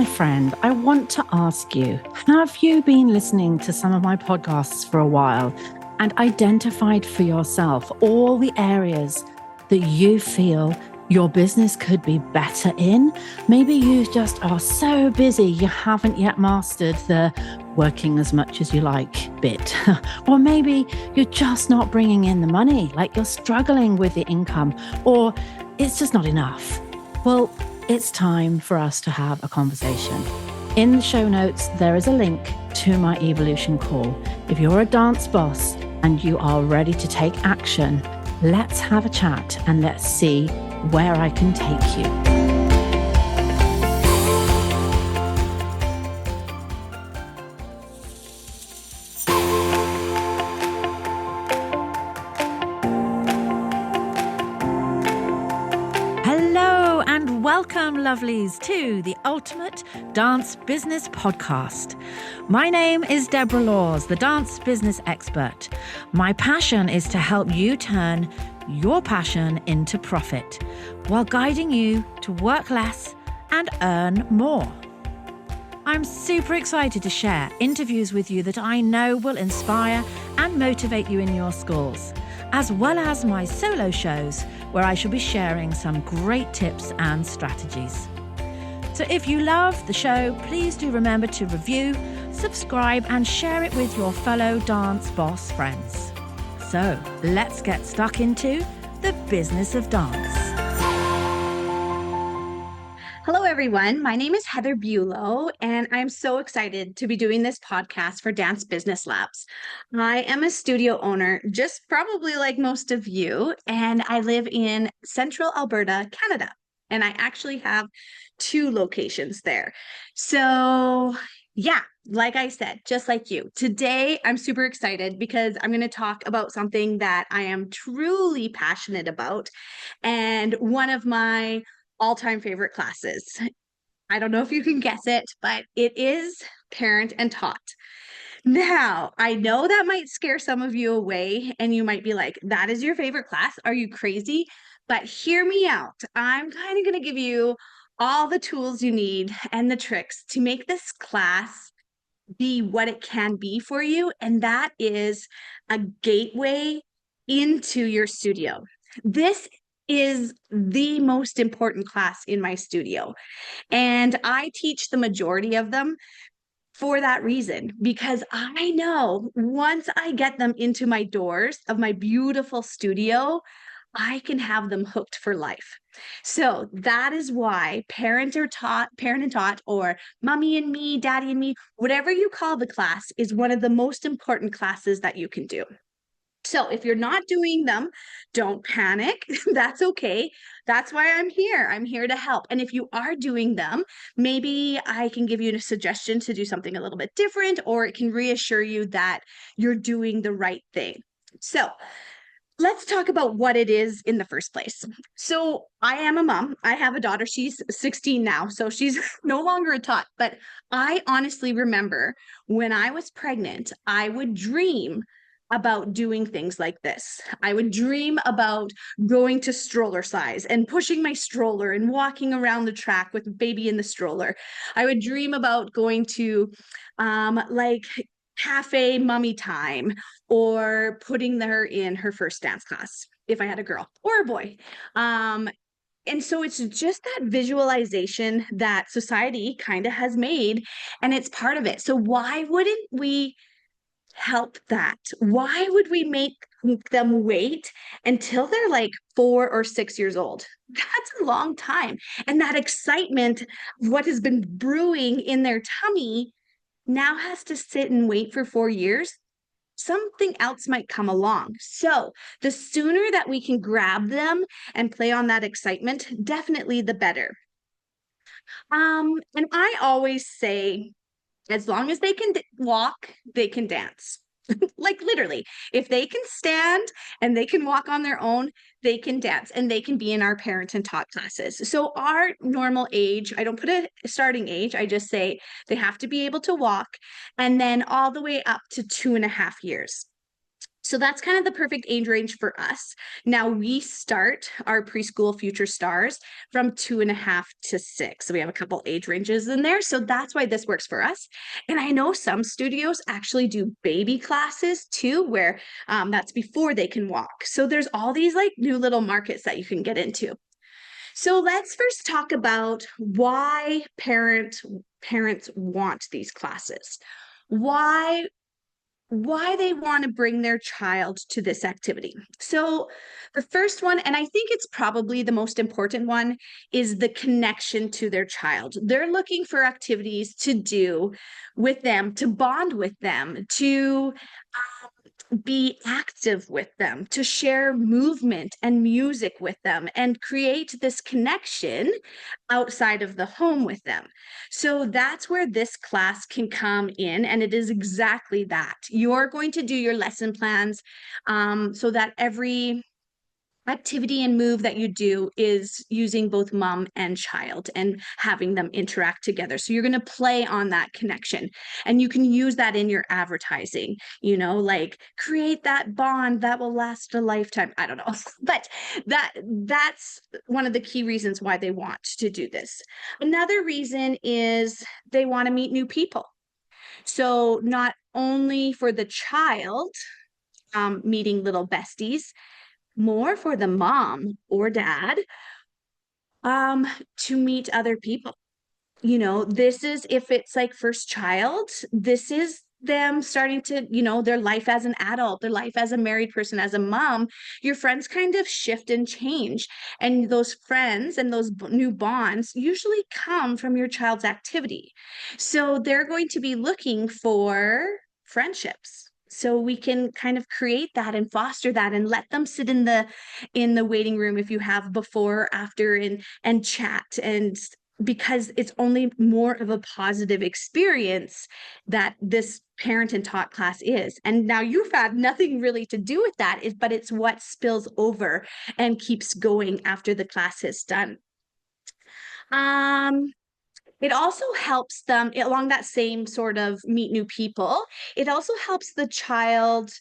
my friend, I want to ask you, have you been listening to some of my podcasts for a while and identified for yourself all the areas that you feel your business could be better in? Maybe you just are so busy you haven't yet mastered the working as much as you like bit. Or maybe you're just not bringing in the money, like you're struggling with the income, or it's just not enough. Well, it's time for us to have a conversation. In the show notes, there is a link to my evolution call. If you're a dance boss and you are ready to take action, let's have a chat and let's see where I can take you. Welcome, lovelies, to the Ultimate Dance Business Podcast. My name is Deborah Laws, the dance business expert. My passion is to help you turn your passion into profit while guiding you to work less and earn more. I'm super excited to share interviews with you that I know will inspire and motivate you in your schools, as well as my solo shows where I shall be sharing some great tips and strategies. So if you love the show, please do remember to review, subscribe, and share it with your fellow dance boss friends. So let's get stuck into the business of dance. Hello, everyone. My name is Heather Buelow, and I'm so excited to be doing this podcast for Dance Business Labs. I am a studio owner, just probably like most of you, and I live in central Alberta, Canada. And I actually have 2 locations there. So yeah, like I said, just like you, today I'm super excited because I'm going to talk about something that I am truly passionate about and one of my all-time favorite classes. I don't know if you can guess it, but it is Parent and Taught. Now, I know that might scare some of you away, and you might be like, that is your favorite class? Are you crazy? But hear me out. I'm kind of going to give you all the tools you need and the tricks to make this class be what it can be for you, and that is a gateway into your studio. This is the most important class in my studio, and I teach the majority of them for that reason, because I know once I get them into my doors of my beautiful studio, I can have them hooked for life. So that is why Parent and Taught, or Mommy and Me, Daddy and Me, whatever you call the class, is one of the most important classes that you can do. So if you're not doing them, don't panic. That's okay. That's why I'm here. I'm here to help. And if you are doing them, maybe I can give you a suggestion to do something a little bit different, or it can reassure you that you're doing the right thing. So let's talk about what it is in the first place. So I am a mom. I have a daughter. She's 16 now, so she's no longer a tot. But I honestly remember when I was pregnant, I would dream about doing things like this. I would dream about going to stroller size and pushing my stroller and walking around the track with baby in the stroller. I would dream about going to like cafe mummy time, or putting her in her first dance class if I had a girl or a boy. And so it's just that visualization that society kind of has made, and it's part of it. So why wouldn't we help that? Why would we make them wait until they're like 4 or 6 years old? That's a long time. And that excitement, what has been brewing in their tummy, now has to sit and wait for 4 years. Something else might come along. So the sooner that we can grab them and play on that excitement, definitely the better. And I always say, as long as they can walk, they can dance. Like literally, if they can stand and they can walk on their own, they can dance, and they can be in our Parent and Taught classes. So our normal age, I don't put a starting age, I just say they have to be able to walk, and then all the way up to 2.5 years. So that's kind of the perfect age range for us. Now we start our preschool future stars from 2.5 to 6. So we have a couple age ranges in there. So that's why this works for us. And I know some studios actually do baby classes too, where that's before they can walk. So there's all these like new little markets that you can get into. So let's first talk about why parents want these classes. Why they want to bring their child to this activity. So the first one, and I think it's probably the most important one, is the connection to their child. They're looking for activities to do with them, to bond with them, to be active with them, to share movement and music with them, and create this connection outside of the home with them. So that's where this class can come in, and it is exactly that. You're going to do your lesson plans so that every activity and move that you do is using both mom and child and having them interact together. So you're going to play on that connection, and you can use that in your advertising, like create that bond that will last a lifetime. I don't know, but that's one of the key reasons why they want to do this. Another reason is they want to meet new people. So not only for the child, meeting little besties, more for the mom or dad to meet other people. This is, if it's like first child, this is them starting to, their life as an adult, their life as a married person, as a mom. Your friends kind of shift and change, and those friends and those new bonds usually come from your child's activity. So they're going to be looking for friendships, so we can kind of create that and foster that, and let them sit in the waiting room if you have before or after, and chat, and because it's only more of a positive experience that this parent and taught class is. And now you've had nothing really to do with that, but it's what spills over and keeps going after the class is done. It also helps them along that same sort of meet new people. It also helps the child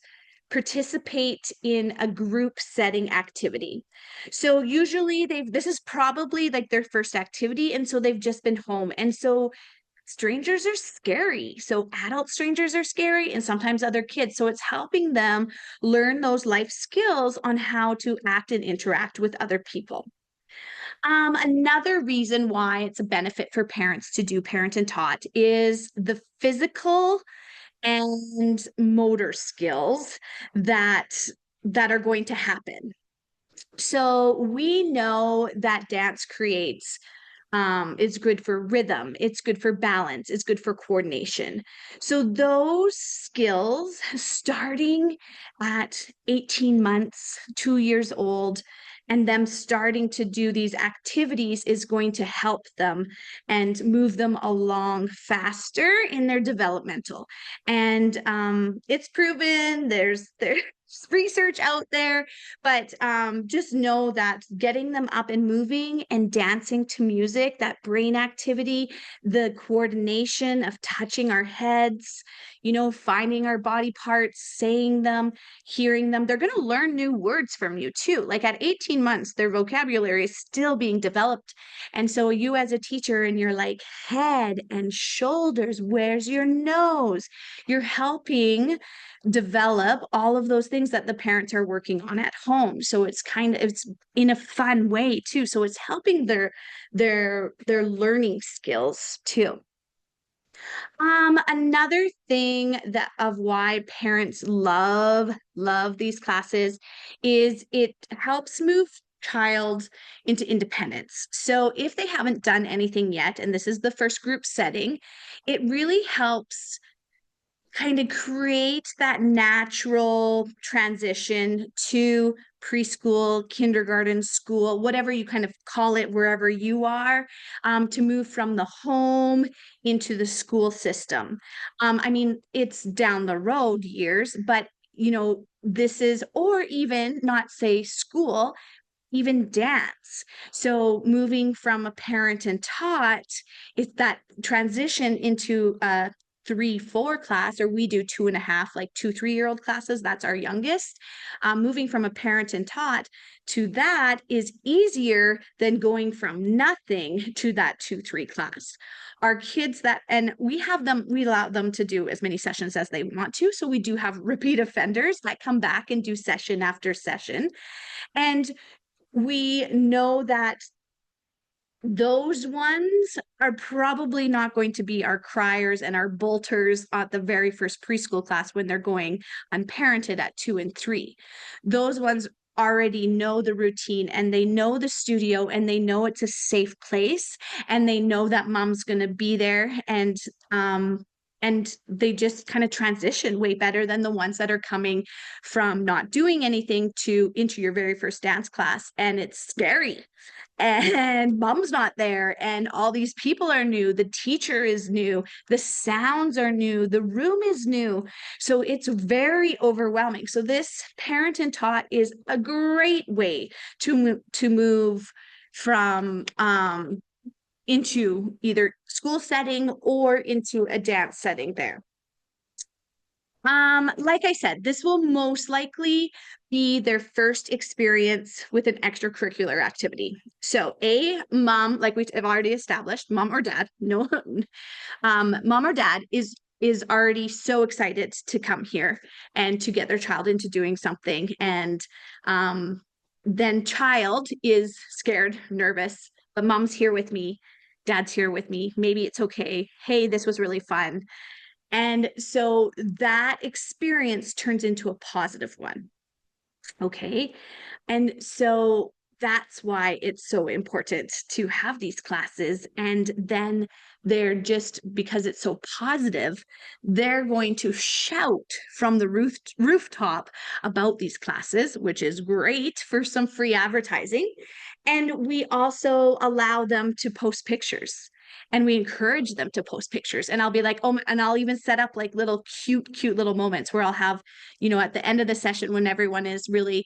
participate in a group setting activity. So usually this is probably like their first activity, and so they've just been home. And so strangers are scary. So adult strangers are scary, and sometimes other kids. So it's helping them learn those life skills on how to act and interact with other people. Another reason why it's a benefit for parents to do parent and taught is the physical and motor skills that are going to happen. So we know that dance creates it's good for rhythm, it's good for balance, it's good for coordination. So those skills, starting at 18 months, 2 years old, and them starting to do these activities, is going to help them and move them along faster in their developmental. And it's proven, there's research out there, but just know that getting them up and moving and dancing to music, that brain activity, the coordination of touching our heads, finding our body parts, saying them, hearing them, they're going to learn new words from you too. Like at 18 months, their vocabulary is still being developed. And so you as a teacher, and you're like, head and shoulders, where's your nose? You're helping develop all of those things that the parents are working on at home. So it's in a fun way too. So it's helping their learning skills too. Another thing of why parents love these classes is it helps move child into independence. So if they haven't done anything yet, and this is the first group setting, it really helps kind of create that natural transition to preschool, kindergarten, school, whatever you kind of call it, wherever you are, to move from the home into the school system. I mean, it's down the road years, but this is, or even not say school, even dance. So moving from a parent and taught, it's that transition into 3-4 class, or we do 2.5, like 2-3-year-old classes. That's our youngest. Moving from a parent and taught to that is easier than going from nothing to that 2-3 class. Our kids and we allow them to do as many sessions as they want to. So we do have repeat offenders that come back and do session after session. And we know that those ones are probably not going to be our criers and our bolters at the very first preschool class when they're going unparented at 2 and 3. Those ones already know the routine, and they know the studio, and they know it's a safe place, and they know that mom's going to be there, and they just kind of transition way better than the ones that are coming from not doing anything into your very first dance class. And it's scary, and mom's not there, and all these people are new, the teacher is new, the sounds are new, the room is new. So it's very overwhelming. So this parent and taught is a great way to move from into either school setting or into a dance setting there. Like I said, this will most likely be their first experience with an extracurricular activity. So mom, like we've already established, mom or dad, no, mom or dad is already so excited to come here and to get their child into doing something. And then child is scared, nervous, but mom's here with me, dad's here with me. Maybe it's okay. Hey, this was really fun. And so that experience turns into a positive one. Okay. And so that's why it's so important to have these classes. And then they're just, because it's so positive, they're going to shout from the rooftop about these classes, which is great for some free advertising. And we also allow them to post pictures. And we encourage them to post pictures. And I'll be like, oh, and I'll even set up like little cute little moments where I'll have, at the end of the session, when everyone is really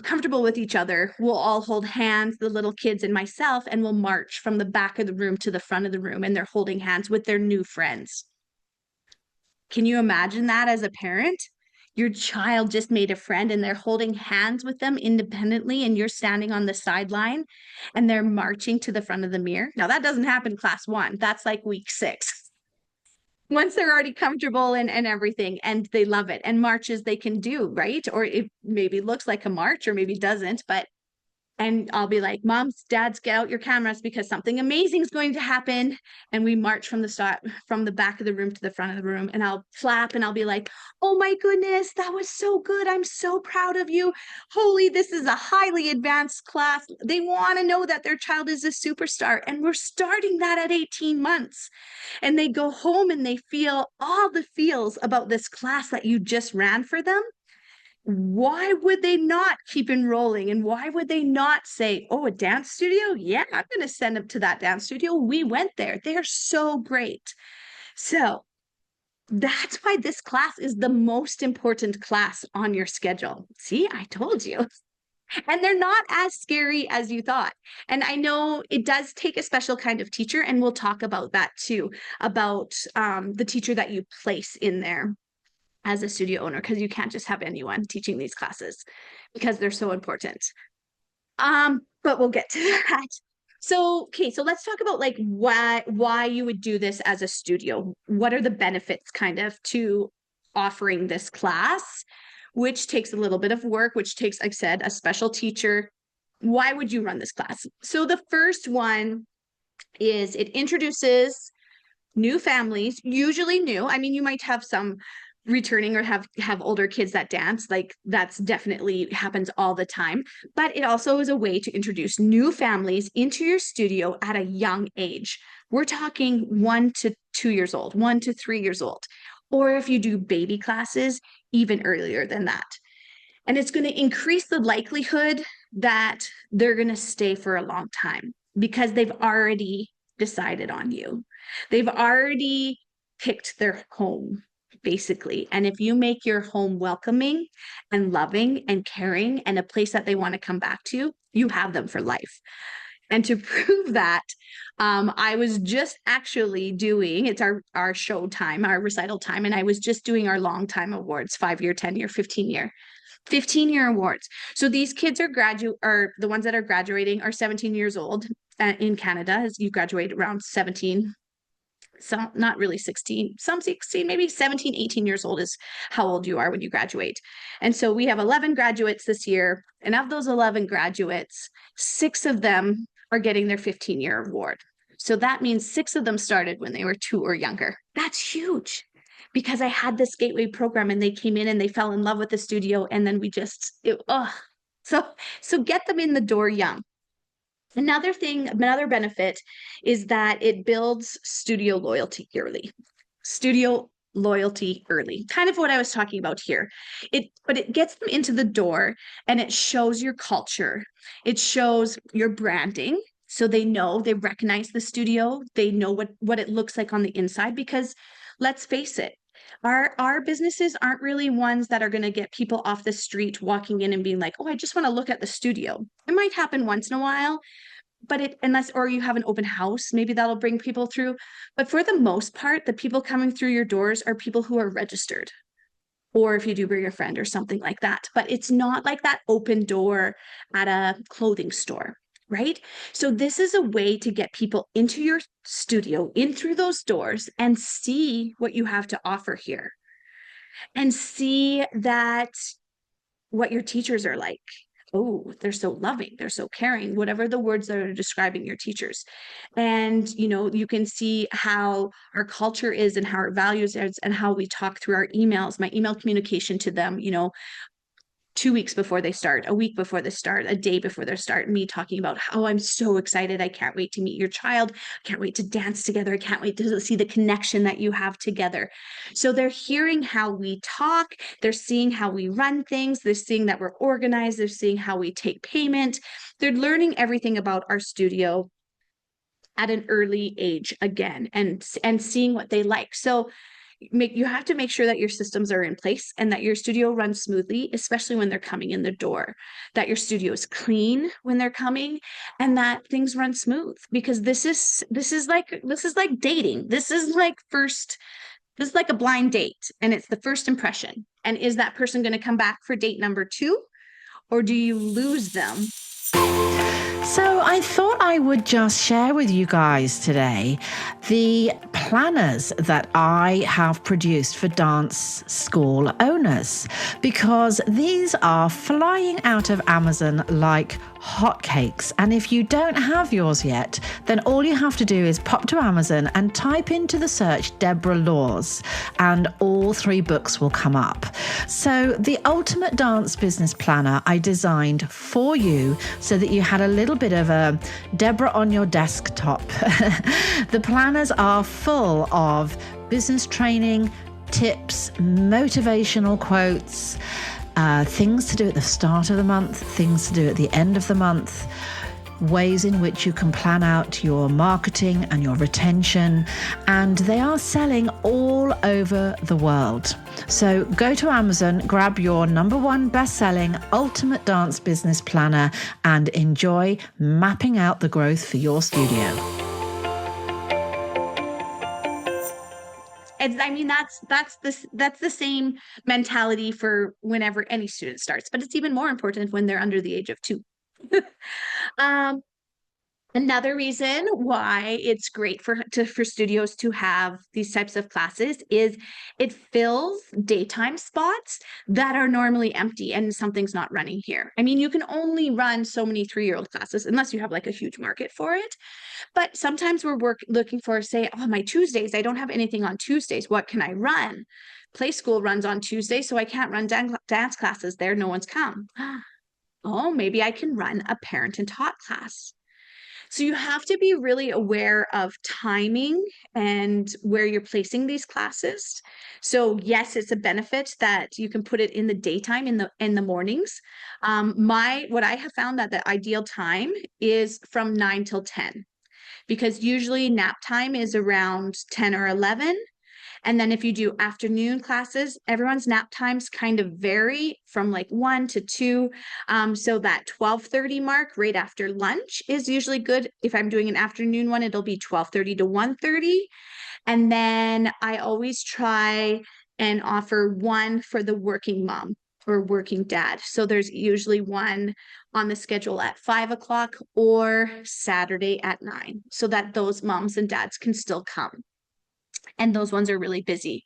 comfortable with each other, we'll all hold hands, the little kids and myself, and we'll march from the back of the room to the front of the room, and they're holding hands with their new friends. Can you imagine that as a parent? Your child just made a friend, and they're holding hands with them independently, and you're standing on the sideline, and they're marching to the front of the mirror. Now, that doesn't happen class 1. That's like week 6. Once they're already comfortable and everything, and they love it. And marches they can do, right? Or it maybe looks like a march, or maybe doesn't, and I'll be like, moms, dads, get out your cameras because something amazing is going to happen. And we march from the back of the room to the front of the room, and I'll clap, and I'll be like, oh my goodness, that was so good. I'm so proud of you. Holy, this is a highly advanced class. They want to know that their child is a superstar. And we're starting that at 18 months. And they go home and they feel all the feels about this class that you just ran for them. Why would they not keep enrolling? And why would they not say, oh, a dance studio? Yeah, I'm going to send them to that dance studio. We went there. They're so great. So that's why this class is the most important class on your schedule. See, I told you. And they're not as scary as you thought. And I know it does take a special kind of teacher, and we'll talk about that too, about the teacher that you place in there as a studio owner, because you can't just have anyone teaching these classes because they're so important. But we'll get to that. So, okay, so let's talk about like why you would do this as a studio. What are the benefits kind of to offering this class, which takes a little bit of work, which takes, like I said, a special teacher. Why would you run this class? So the first one is it introduces new families, usually new. I mean, you might have some returning or have older kids that dance, like that's definitely happens all the time, but it also is a way to introduce new families into your studio at a young age. We're talking 1 to 2 years old, 1 to 3 years old, or if you do baby classes, even earlier than that. And it's going to increase the likelihood that they're going to stay for a long time because they've already decided on you. They've already picked their home, basically. And if you make your home welcoming and loving and caring and a place that they want to come back to, you have them for life. And to prove that, I was just actually doing, it's our show time, our recital time, and I was just doing our long time awards, 5-year, 10-year, 15-year awards. So these kids are the ones that are graduating are 17 years old in Canada, as you graduate around 17. Some not really 16, some 16, maybe 17, 18 years old is how old you are when you graduate. And so we have 11 graduates this year. And of those 11 graduates, 6 of them are getting their 15-year award. So that means 6 of them started when they were 2 or younger. That's huge because I had this gateway program and they came in and they fell in love with the studio. And then so get them in the door young. Another benefit is that it builds studio loyalty early. Studio loyalty early, kind of what I was talking about here. But it gets them into the door and it shows your culture. It shows your branding. So they recognize the studio. They know what it looks like on the inside, because let's face it, our businesses aren't really ones that are going to get people off the street walking in and being like, oh, I just want to look at the studio. It might happen once in a while, but or you have an open house, maybe that'll bring people through. But for the most part, the people coming through your doors are people who are registered, or if you do bring a friend or something like that. But it's not like that open door at a clothing store, right? So this is a way to get people into your studio, in through those doors, and see what you have to offer here, and see that what your teachers are like. Oh, they're so loving, they're so caring, whatever the words that are describing your teachers. And, you can see how our culture is and how our values is and how we talk through our emails, my email communication to them, 2 weeks before they start, a week before they start, a day before they start, me talking about how I'm so excited. I can't wait to meet your child. I can't wait to dance together. I can't wait to see the connection that you have together. So they're hearing how we talk. They're seeing how we run things. They're seeing that we're organized. They're seeing how we take payment. They're learning everything about our studio at an early age again, and seeing what they like. So you have to make sure that your systems are in place and that your studio runs smoothly, especially when they're coming in the door, that your studio is clean when they're coming, and that things run smooth, because this is like dating. This is like a blind date, and it's the first impression. And is that person going to come back for date number 2, or do you lose them? So I thought I would just share with you guys today the planners that I have produced for dance school owners, because these are flying out of Amazon like hotcakes. And if you don't have yours yet, then all you have to do is pop to Amazon and type into the search Deborah Laws, and all 3 books will come up. So the Ultimate Dance Business Planner I designed for you so that you had a little bit of a Deborah on your desktop. The planners are full of business training, tips, motivational quotes, things to do at the start of the month, things to do at the end of the month, ways in which you can plan out your marketing and your retention, and they are selling all over the world. So go to Amazon, grab your #1 best-selling Ultimate Dance Business Planner, and enjoy mapping out the growth for your studio. That's the same mentality for whenever any student starts, but it's even more important when they're under the age of 2. Another reason why it's great for studios to have these types of classes is it fills daytime spots that are normally empty and something's not running here. I mean, you can only run so many 3-year-old classes unless you have like a huge market for it. But sometimes we're looking for, say, oh, my Tuesdays, I don't have anything on Tuesdays. What can I run? Play school runs on Tuesday, so I can't run dance classes there. No one's come. Oh, maybe I can run a parent and taught class. So you have to be really aware of timing and where you're placing these classes. So yes, it's a benefit that you can put it in the daytime, in the mornings. What I have found that the ideal time is from 9 till 10, because usually nap time is around 10 or 11. And then if you do afternoon classes, everyone's nap times kind of vary from like 1 to 2. So that 12:30 mark right after lunch is usually good. If I'm doing an afternoon one, it'll be 12:30 to 1:30. And then I always try and offer one for the working mom or working dad. So there's usually one on the schedule at 5 o'clock or Saturday at 9, so that those moms and dads can still come. And those ones are really busy.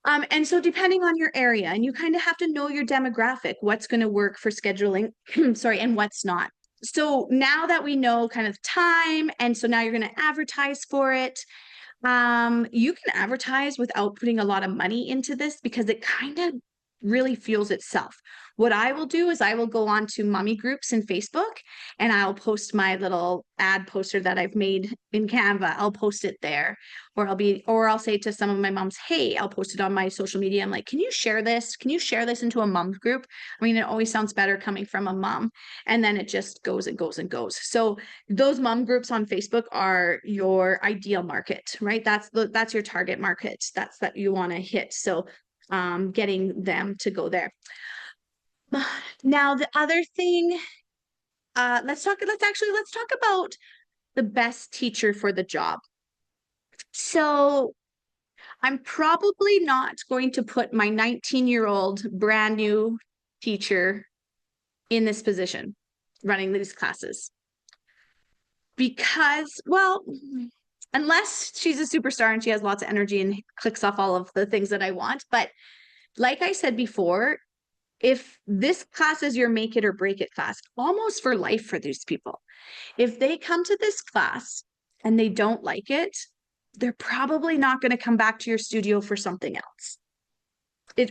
And so depending on your area, and you kind of have to know your demographic, what's going to work for scheduling, sorry, and what's not. So now that we know kind of time, and so now you're going to advertise for it. You can advertise without putting a lot of money into this because it kind of really fuels itself. What I will do is I will go on to mommy groups in Facebook and I'll post my little ad poster that I've made in Canva. I'll post it there, or I'll say to some of my moms, hey, I'll post it on my social media. I'm like, can you share this? Can you share this into a mom group? I mean, it always sounds better coming from a mom. And then it just goes and goes and goes. So those mom groups on Facebook are your ideal market, right? That's your target market. That's that you want to hit. So getting them to go there. Now, the other thing, let's talk about the best teacher for the job. So I'm probably not going to put my 19-year-old brand new teacher in this position running these classes because, well, unless she's a superstar and she has lots of energy and clicks off all of the things that I want. But like I said before, if this class is your make it or break it class, almost for life for these people, if they come to this class and they don't like it, they're probably not going to come back to your studio for something else.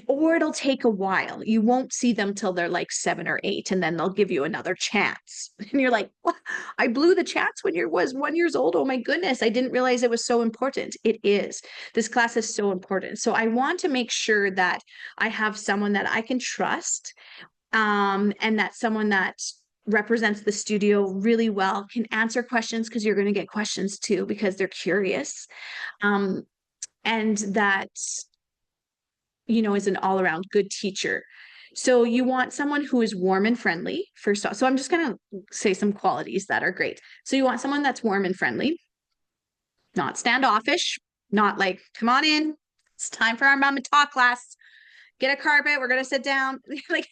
Or it'll take a while. You won't see them till they're like 7 or 8, and then they'll give you another chance. And you're like, well, I blew the chance when you was 1 year old. Oh my goodness, I didn't realize it was so important. It is. This class is so important. So I want to make sure that I have someone that I can trust, and that someone that represents the studio really well, can answer questions, because you're going to get questions too, because they're curious. And that is an all-around good teacher. So you want someone who is warm and friendly, first off. So I'm just going to say some qualities that are great. So you want someone that's warm and friendly, not standoffish, not like, come on in, it's time for our mom and talk class, get a carpet, we're going to sit down. Like,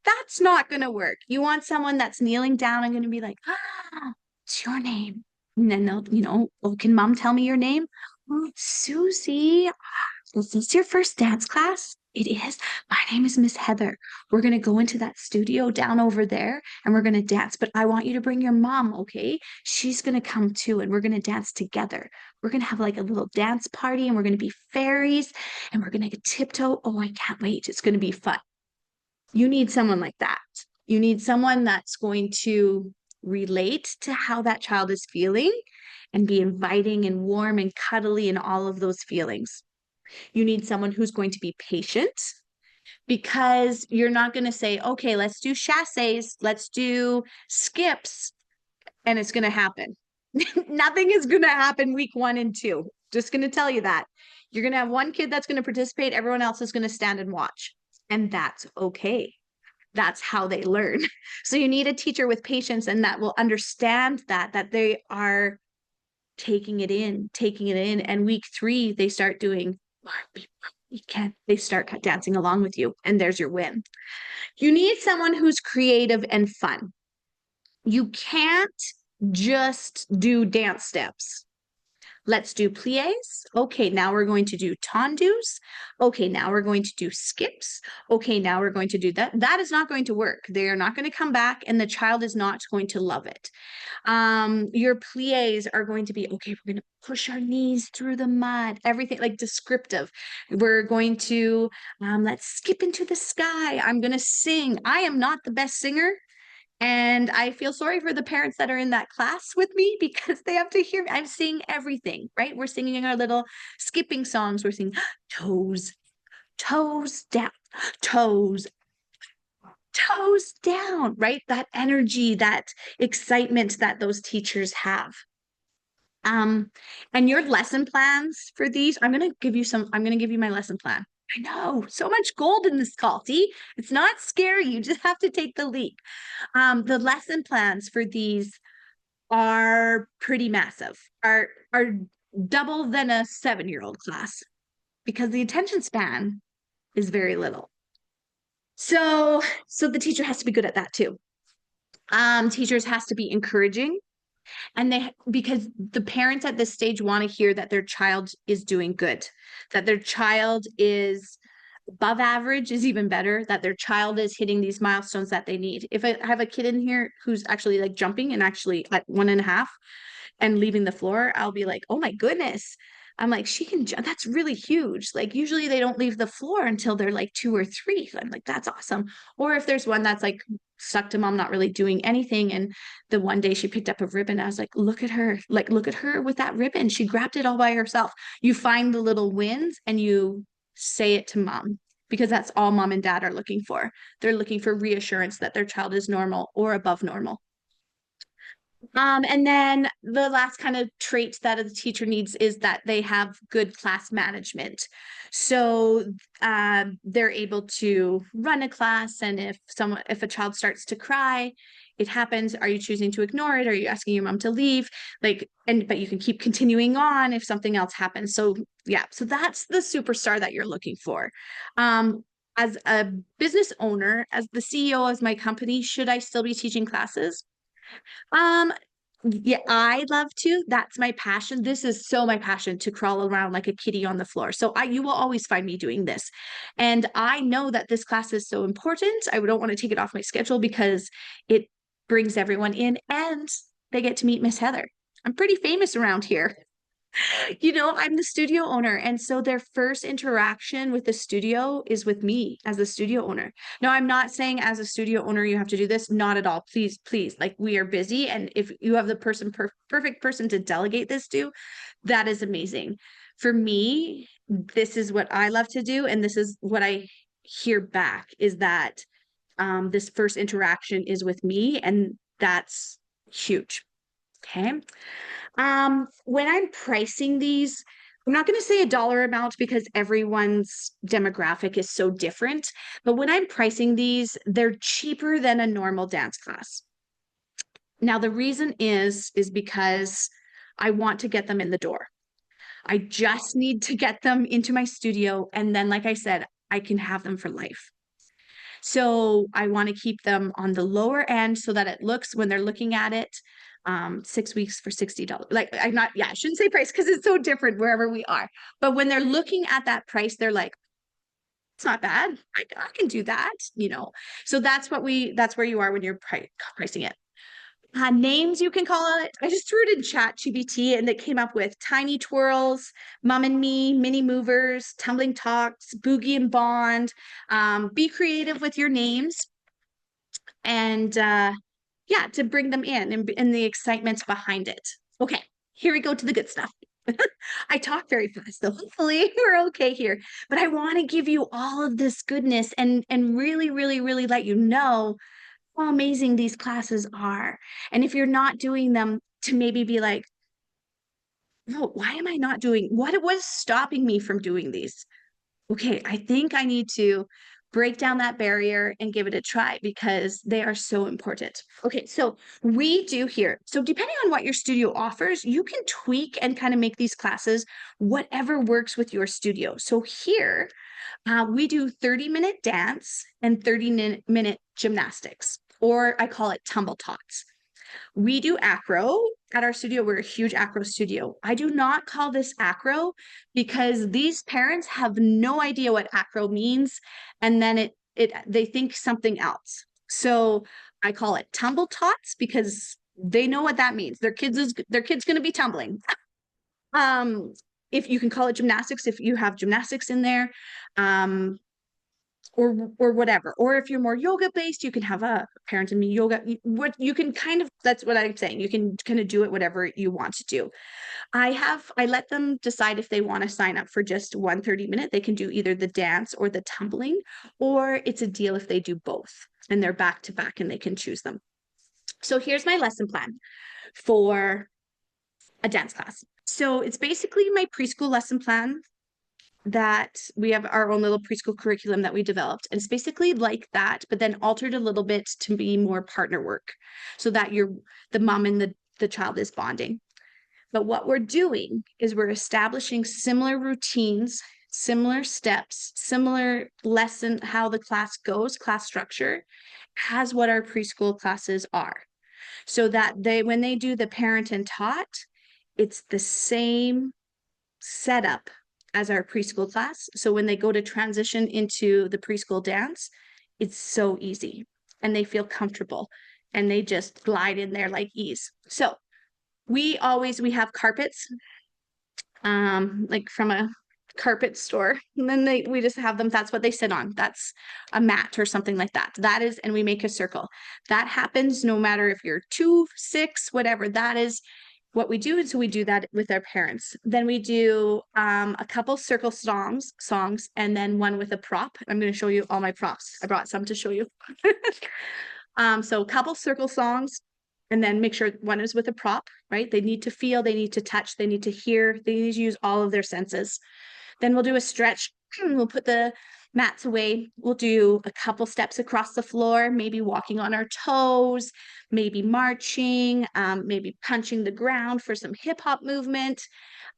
that's not going to work. You want someone that's kneeling down and going to be like, what's your name? And then they'll, oh, can mom tell me your name? Oh, Susie. Is this your first dance class? It is. My name is Miss Heather. We're going to go into that studio down over there and we're going to dance. But I want you to bring your mom, okay? She's going to come too, and we're going to dance together. We're going to have like a little dance party, and we're going to be fairies, and we're going to tiptoe. Oh, I can't wait. It's going to be fun. You need someone like that. You need someone that's going to relate to how that child is feeling and be inviting and warm and cuddly and all of those feelings. You need someone who's going to be patient, because you're not going to say, okay, let's do chasses, let's do skips, and it's going to happen. Nothing is going to happen week 1 and 2. Just going to tell you that. You're going to have one kid that's going to participate. Everyone else is going to stand and watch. And that's okay. That's how they learn. So you need a teacher with patience, and that will understand that they are taking it in. And week 3, they start doing, they start dancing along with you, and there's your win. You need someone who's creative and fun. You can't just do dance steps. Let's do plies. Okay, now we're going to do tendus. Okay, now we're going to do skips. Okay, now we're going to do that. That is not going to work. They are not going to come back, and the child is not going to love it. Your plies are going to be, okay, we're going to push our knees through the mud, everything like descriptive. We're going to, let's skip into the sky. I'm going to sing. I am not the best singer. And I feel sorry for the parents that are in that class with me, because they have to hear me. I'm singing everything, right? We're singing our little skipping songs. We're singing toes, toes down, toes, toes down, right? That energy, that excitement that those teachers have. Um, and your lesson plans for these, I'm going to give you my lesson plan. I know, so much gold in this call. See, it's not scary. You just have to take the leap. The lesson plans for these are pretty massive, are double than a 7-year-old class because the attention span is very little. So the teacher has to be good at that too. Teachers has to be encouraging, and because the parents at this stage want to hear that their child is doing good, that their child is above average is even better, that their child is hitting these milestones that they need. If I have a kid in here who's actually like jumping and actually at 1.5 and leaving the floor, I'll be like, oh my goodness. I'm like, she can jump. That's really huge. Like, usually they don't leave the floor until they're like 2 or 3. So I'm like, that's awesome. Or if there's one that's like stuck to mom, not really doing anything. And the one day she picked up a ribbon, I was like, look at her. Like, look at her with that ribbon. She grabbed it all by herself. You find the little wins and you say it to mom, because that's all mom and dad are looking for. They're looking for reassurance that their child is normal or above normal. And then the last kind of trait that a teacher needs is that they have good class management. So they're able to run a class, and if a child starts to cry, it happens. Are you choosing to ignore it? Are you asking your mom to leave? But you can keep continuing on if something else happens. So yeah, so that's the superstar that you're looking for. As a business owner, as the CEO of my company, should I still be teaching classes? Um, yeah, I love to. That's my passion. This is so my passion, to crawl around like a kitty on the floor. So you will always find me doing this. And I know that this class is so important. I don't want to take it off my schedule because it brings everyone in and they get to meet Miss Heather. I'm pretty famous around here. I'm the studio owner. And so their first interaction with the studio is with me as the studio owner. Now, I'm not saying as a studio owner, you have to do this. Not at all. Please, please. Like, we are busy. And if you have the perfect person to delegate this to, that is amazing. For me, this is what I love to do. And this is what I hear back, is that this first interaction is with me. And that's huge. Okay. When I'm pricing these, I'm not going to say a dollar amount because everyone's demographic is so different. But when I'm pricing these, they're cheaper than a normal dance class. Now, the reason is because I want to get them in the door. I just need to get them into my studio. And then, like I said, I can have them for life. So I want to keep them on the lower end so that it looks, when they're looking at it, 6 weeks for $60. Like, I shouldn't say price because it's so different wherever we are. But when they're looking at that price, they're like, it's not bad. I can do that. So that's where you are when you're pricing it. Names you can call it. I just threw it in ChatGPT and it came up with Tiny Twirls, Mom and Me, Mini Movers, Tumbling Talks, Boogie and Bond. Be creative with your names, and to bring them in and the excitement behind it. Okay, here we go to the good stuff. I talk very fast, so hopefully we're okay here. But I want to give you all of this goodness and really, really, really let you know how amazing these classes are. And if you're not doing them, to maybe be like, no, why am I not doing what was stopping me from doing these? Okay, I think I need to break down that barrier and give it a try because they are so important. Okay, so we do here. So depending on what your studio offers, you can tweak and kind of make these classes whatever works with your studio. So here, we do 30-minute dance and 30-minute gymnastics, or I call it tumble tots. We do acro at our studio. We're a huge acro studio. I do not call this acro because these parents have no idea what acro means, and then they think something else. So I call it tumble tots because they know what that means. Their kid's going to be tumbling. If you can call it gymnastics, if you have gymnastics in there, or whatever. Or if you're more yoga based, you can have a parent and me yoga. What you can that's what I'm saying. You can kind of do it whatever you want to do. I let them decide if they want to sign up for just 1 30-minute. They can do either the dance or the tumbling, or it's a deal if they do both and they're back to back and they can choose them. So here's my lesson plan for a dance class. So it's basically my preschool lesson plan that we have our own little preschool curriculum that we developed. And it's basically like that, but then altered a little bit to be more partner work so that the mom and the child is bonding. But what we're doing is we're establishing similar routines, similar steps, similar lesson, how the class goes, class structure, as what our preschool classes are. So that when they do the parent and taught, it's the same setup as our preschool class. So when they go to transition into the preschool dance, it's so easy and they feel comfortable and they just glide in there like ease. So we have carpets, like from a carpet store, and then we just have them. That's what they sit on. That's a mat or something like that. That is, and we make a circle. That happens no matter if you're 2, 6, whatever. That is what we do. And so we do that with our parents. Then we do a couple circle songs, and then one with a prop. I'm going to show you all my props. I brought some to show you. So a couple circle songs, and then make sure one is with a prop, right? They need to feel, they need to touch, they need to hear, they need to use all of their senses. Then we'll do a stretch. We'll put the mats away. We'll do a couple steps across the floor, maybe walking on our toes, maybe marching, maybe punching the ground for some hip hop movement.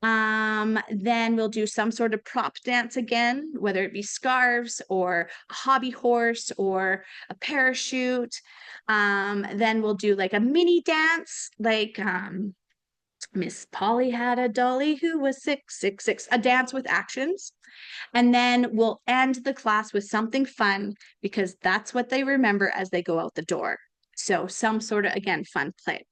Then we'll do some sort of prop dance again, whether it be scarves or a hobby horse or a parachute. Then we'll do like a mini dance, like Miss Polly had a dolly who was 666, a dance with actions. And then we'll end the class with something fun because that's what they remember as they go out the door. So some sort of, again, fun play.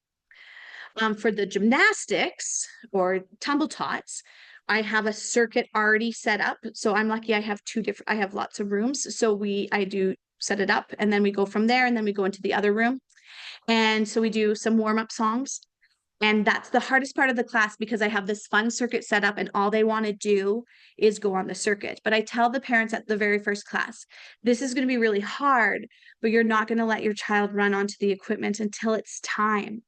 For the gymnastics or tumble tots, I have a circuit already set up. So I'm lucky I have I have lots of rooms. So I do set it up and then we go from there and then we go into the other room. And so we do some warm-up songs. And that's the hardest part of the class because I have this fun circuit set up and all they want to do is go on the circuit. But I tell the parents at the very first class, this is going to be really hard, but you're not going to let your child run onto the equipment until it's time.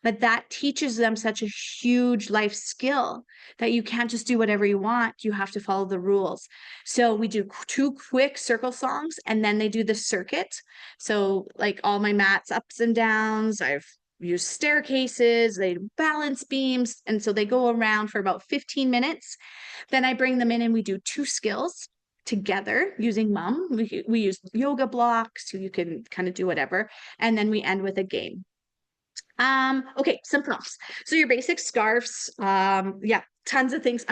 But that teaches them such a huge life skill that you can't just do whatever you want. You have to follow the rules. So we do 2 quick circle songs and then they do the circuit. So like all my mats, ups and downs, I've used staircases, they balance beams. And so they go around for about 15 minutes. Then I bring them in and we do 2 skills together using mom. We use yoga blocks so you can kind of do whatever. And then we end with a game. Okay, some prompts. So your basic scarves, yeah, tons of things.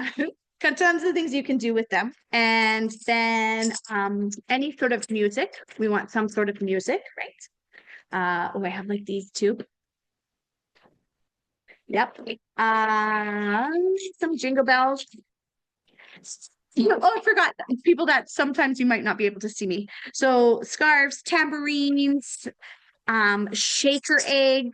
Tons of things you can do with them. And then any sort of music. We want some sort of music, right? Oh, I have like these too. Yep. Some jingle bells. Oh, I forgot. People that sometimes you might not be able to see me. So scarves, tambourines, shaker egg.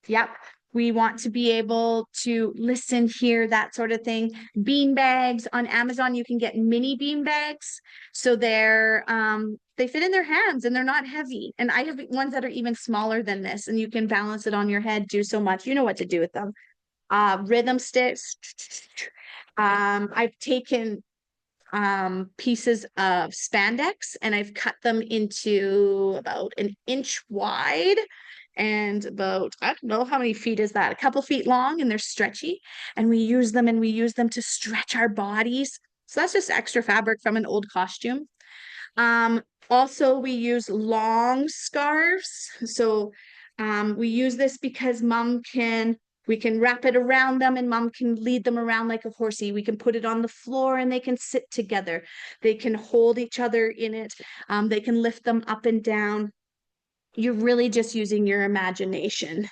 Yep. We want to be able to listen, hear, that sort of thing. Bean bags on Amazon, you can get mini bean bags. So they fit in their hands and they're not heavy. And I have ones that are even smaller than this and you can balance it on your head, do so much. You know what to do with them. Rhythm sticks. I've taken pieces of spandex and I've cut them into about 1 inch wide and about, I don't know how many feet is that, a couple feet long, and they're stretchy, and we use them to stretch our bodies. So that's just extra fabric from an old costume. Also we use long scarves. So we use this because we can wrap it around them and mom can lead them around like a horsey. We can put it on the floor and they can sit together. They can hold each other in it. They can lift them up and down. You're really just using your imagination.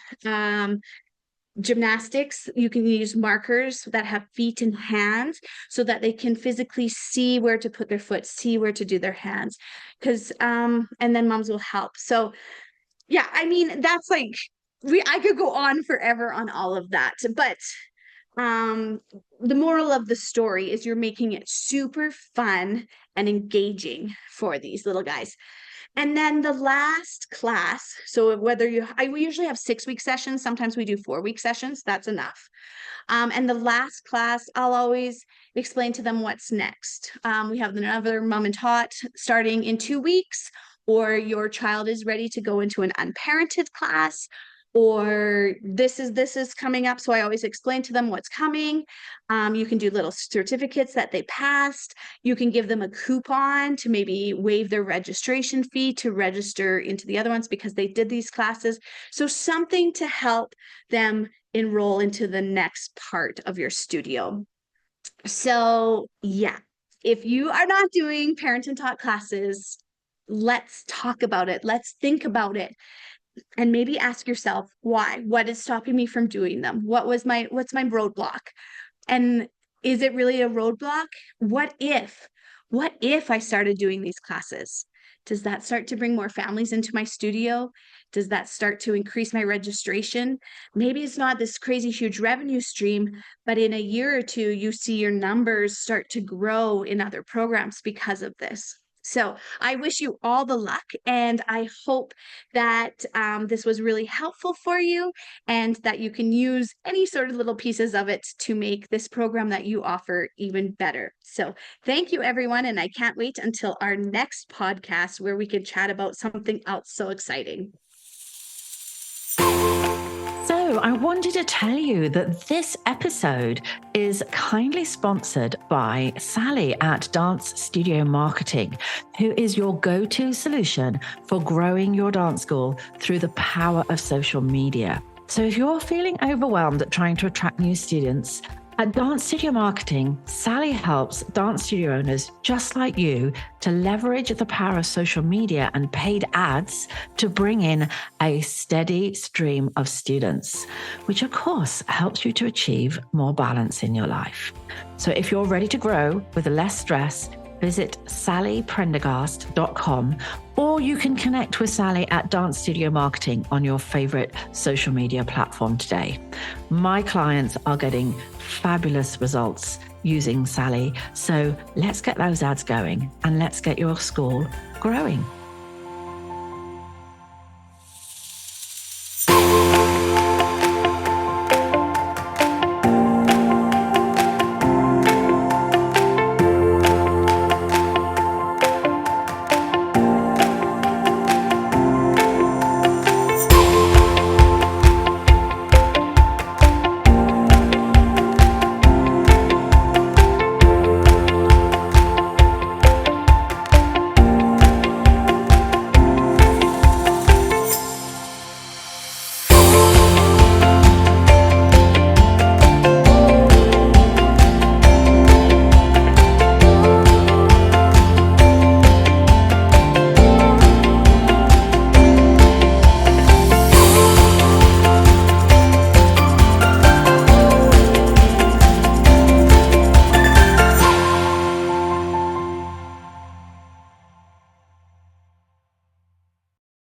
Gymnastics, you can use markers that have feet and hands so that they can physically see where to put their foot, see where to do their hands. And then moms will help. So yeah, I mean, that's like, I could go on forever on all of that, but the moral of the story is you're making it super fun and engaging for these little guys. And then the last class, so we usually have 6-week sessions. Sometimes we do 4-week sessions. That's enough. And the last class, I'll always explain to them what's next. We have another Mom and Tot starting in 2 weeks, or your child is ready to go into an unparented class, or this is coming up. So I always explain to them what's coming. You can do little certificates that they passed. You can give them a coupon to maybe waive their registration fee to register into the other ones because they did these classes. So something to help them enroll into the next part of your studio. So yeah, if you are not doing parent and tot classes, let's talk about it. Let's think about it. And maybe ask yourself why. What is stopping me from doing them? What's my roadblock? And is it really a roadblock? What if I started doing these classes? Does that start to bring more families into my studio? Does that start to increase my registration? Maybe it's not this crazy huge revenue stream, but in a year or two, you see your numbers start to grow in other programs because of this. So I wish you all the luck, and I hope that this was really helpful for you and that you can use any sort of little pieces of it to make this program that you offer even better. So thank you, everyone, and I can't wait until our next podcast where we can chat about something else so exciting. So I wanted to tell you that this episode is kindly sponsored by Sally at Dance Studio Marketing, who is your go-to solution for growing your dance school through the power of social media. So if you're feeling overwhelmed at trying to attract new students, at Dance Studio Marketing, Sally helps dance studio owners just like you to leverage the power of social media and paid ads to bring in a steady stream of students, which of course helps you to achieve more balance in your life. So if you're ready to grow with less stress, visit sallyprendergast.com, or you can connect with Sally at Dance Studio Marketing on your favorite social media platform today. My clients are getting fabulous results using Sally. So let's get those ads going and let's get your school growing.